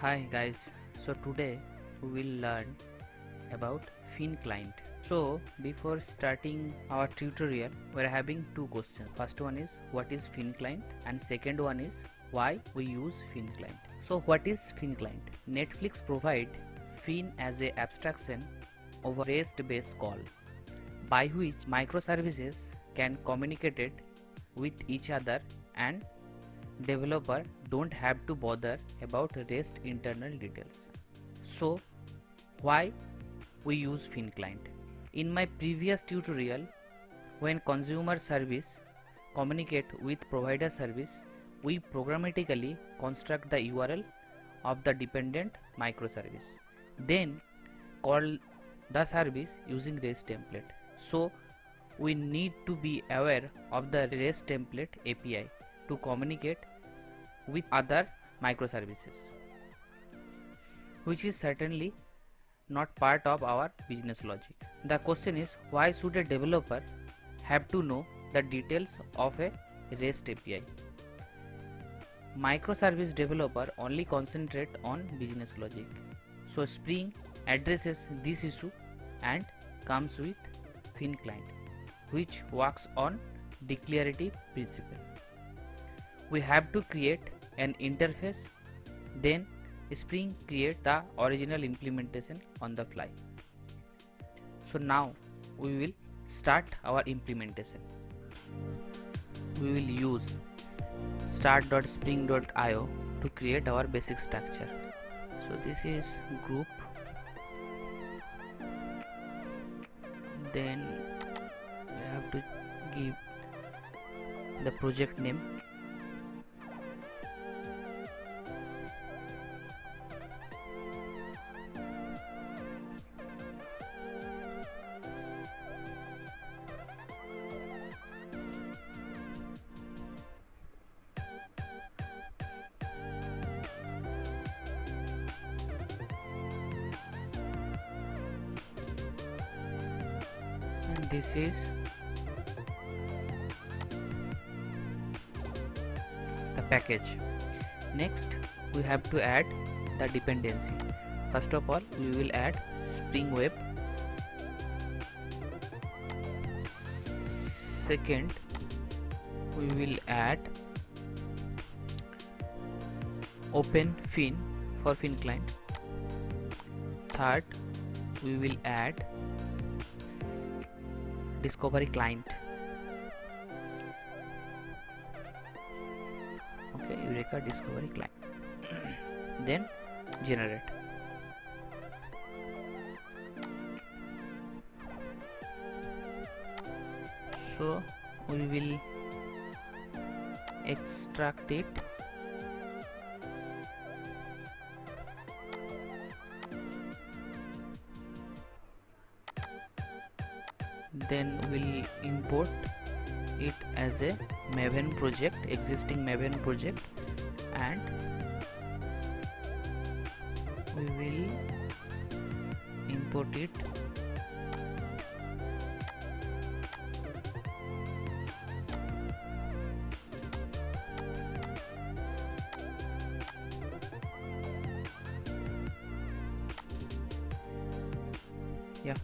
Hi guys, so today we will learn about Fin client. So before starting our tutorial we are having two questions. First one is what is Fin client and second one is why we use Fin client. So what is Fin client? Netflix provide Fin as a abstraction over REST based call by which microservices can communicate it with each other and developer don't have to bother about REST internal details. So why we use Fin client? In my previous tutorial, when consumer service communicate with provider service, we programmatically construct the URL of the dependent microservice, then call the service using REST template. So we need to be aware of the REST template API to communicate with other microservices, which is certainly not part of our business logic. The question is, why should a developer have to know the details of a REST API? Microservice developer only concentrate on business logic. So Spring addresses this issue and comes with Fin client, which works on declarative principle. We have to create an interface, then Spring create the original implementation on the fly. So now we will start our implementation. We will use start.spring.io to create our basic structure. So this is group, then we have to give the project name, and this is the package. Next we have to add the dependency. First of all, we will add Spring Web. Second, we will add Open Fin for Fin client. Third, we will add Discovery client. Okay, Eureka Discovery client. Then generate. So we will extract it, then we'll import it as a Maven project, existing Maven project, and we will import it yeah,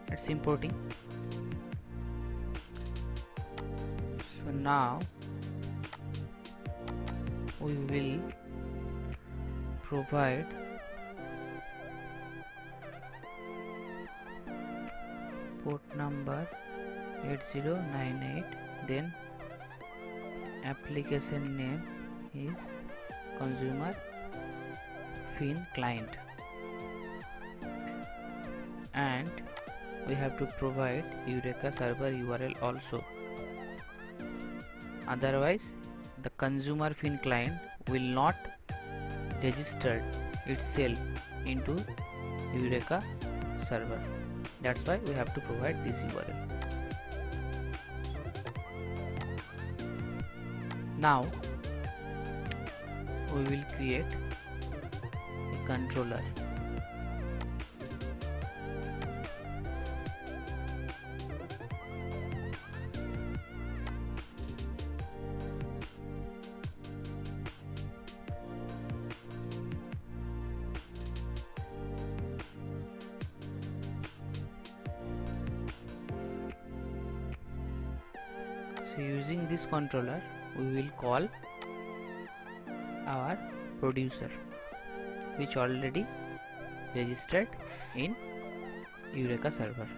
it's importing. So now we will provide port number 8098, then application name is consumer Fin client, and we have to provide Eureka server URL also, otherwise the consumer Fin client will not register itself into Eureka server. That's why we have to provide this URL. Now we will create a controller. So using this controller we will call our producer, which already registered in Eureka server.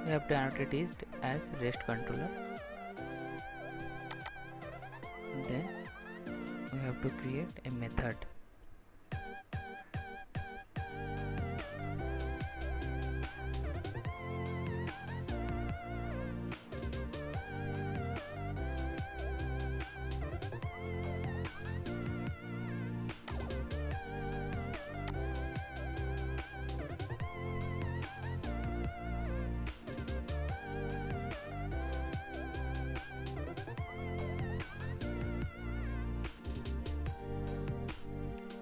We have to annotate it as REST controller. Then we have to create a method.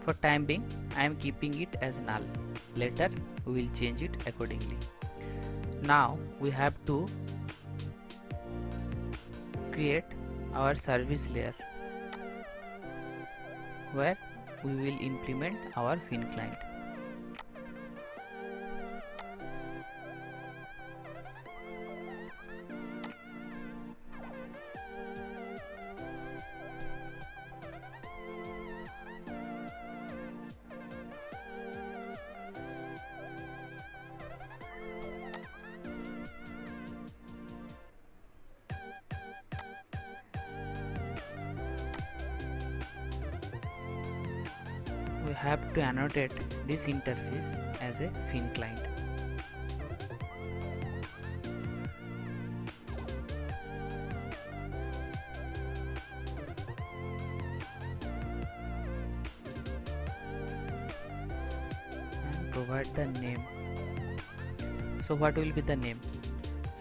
For time being, I am keeping it as null. Later, we will change it accordingly. Now, we have to create our service layer where we will implement our Fin client. We have to annotate this interface as a Fin client. And provide the name. So what will be the name?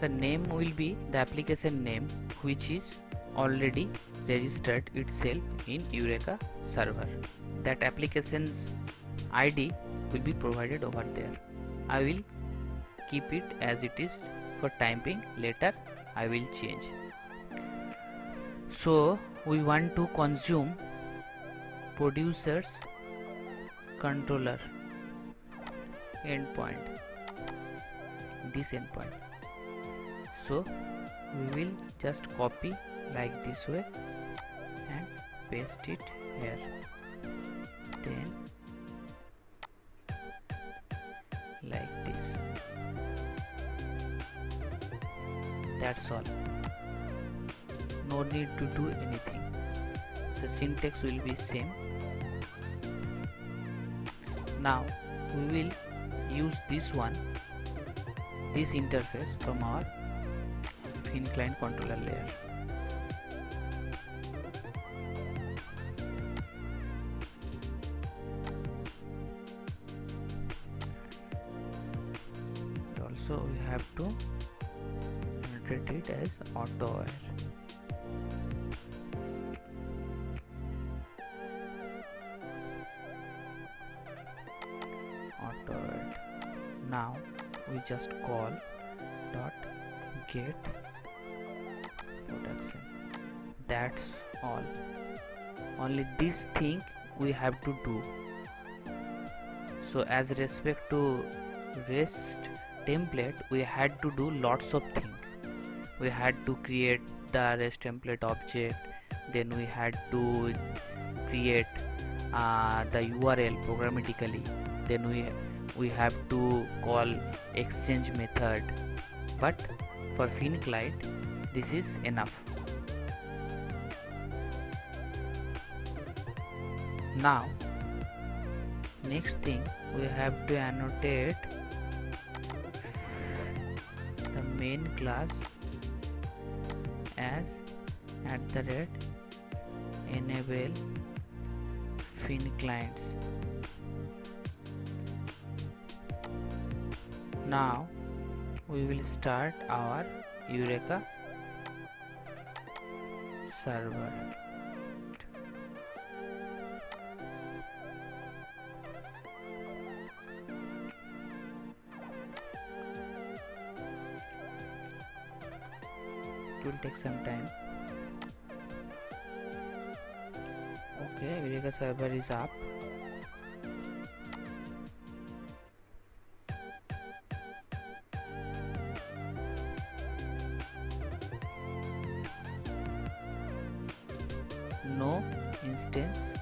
So name will be the application name which is already registered itself in Eureka server. That application's ID will be provided over there. I will keep it as it is for time being. Later I will change. So we want to consume producer's controller endpoint, this endpoint. So we will just copy like this way and paste it here. Then like this. That's all. No need to do anything. So syntax will be same. Now we will use this interface from our Fin client controller layer. Also we have to annotate it as AutoWire. AutoWire. Now we just call dot get production. That's all. Only this thing we have to do. So as respect to REST template, we had to do lots of things. We had to create the REST template object, then we had to create the URL programmatically, then we have to call exchange method. But for Fin client this is enough. Now next thing, we have to annotate the main class as @enable Fin clients. Now we will start our Eureka server. It will take some time. Okay, Eureka server is up. no instance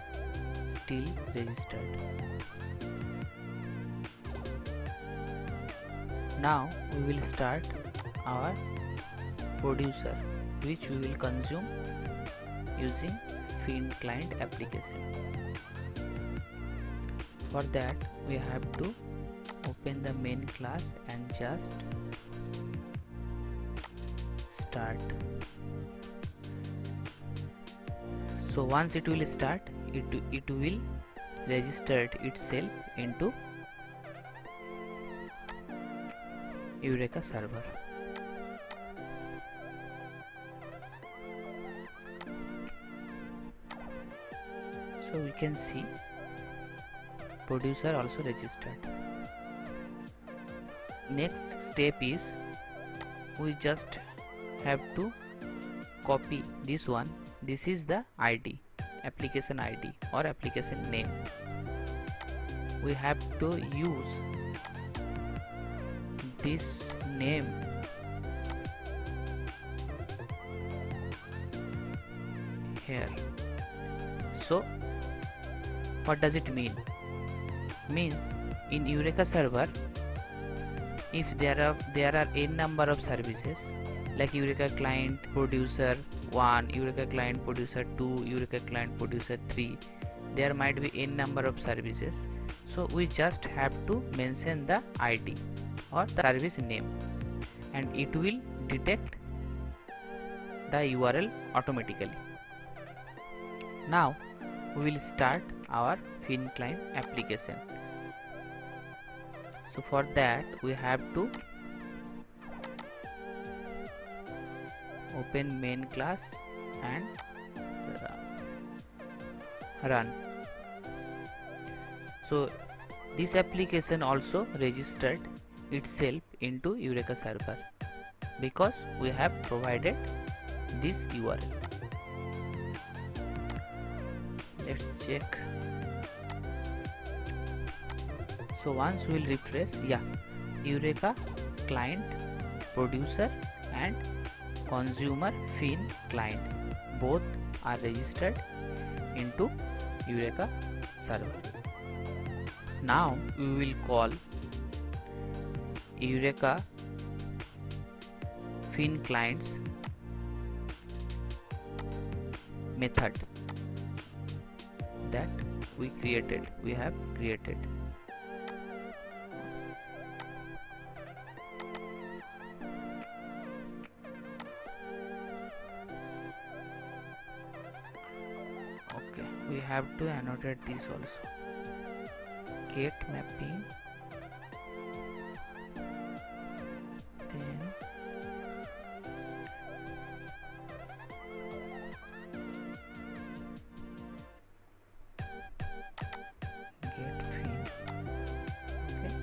still registered. Now we will start our producer, which we will consume using FinClient application. For that we have to open the main class and just start. So once it will start, it will register itself into Eureka server. So we can see producer also registered. Next step is we just have to copy this one. This is the ID, application ID or application name. We have to use this name here. So what does it mean? Means in Eureka server, if there are n number of services like Eureka client producer 1, Eureka client producer 2, Eureka client producer 3, there might be n number of services. So we just have to mention the ID or the service name, and it will detect the URL automatically. Now we will start our FinClient application. So for that we have to open main class and run. So this application also registered itself into Eureka server because we have provided this URL. Let's check. So once we will refresh, yeah, Eureka client producer and consumer FinClient both are registered into Eureka server. Now we will call Eureka FinClient's method that we have created. Okay, we have to annotate this also. Get mapping, then get fin. Okay,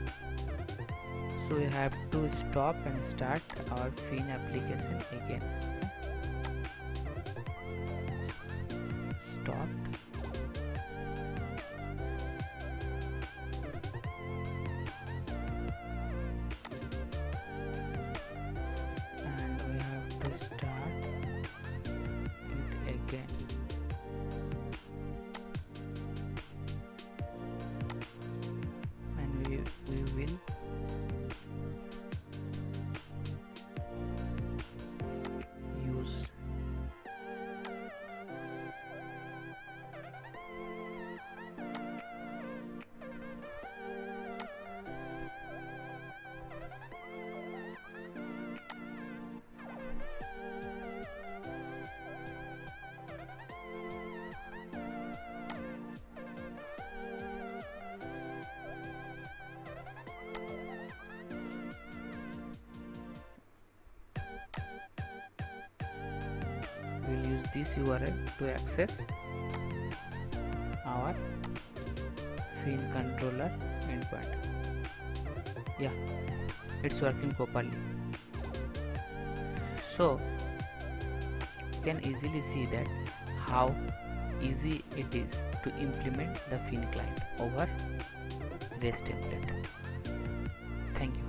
so we have to stop and start our fin application again. Stopped. And we have to start it again. And we will use this URL to access our fin controller endpoint. Yeah, it's working properly. So you can easily see that how easy it is to implement the FinClient over REST template. Thank you.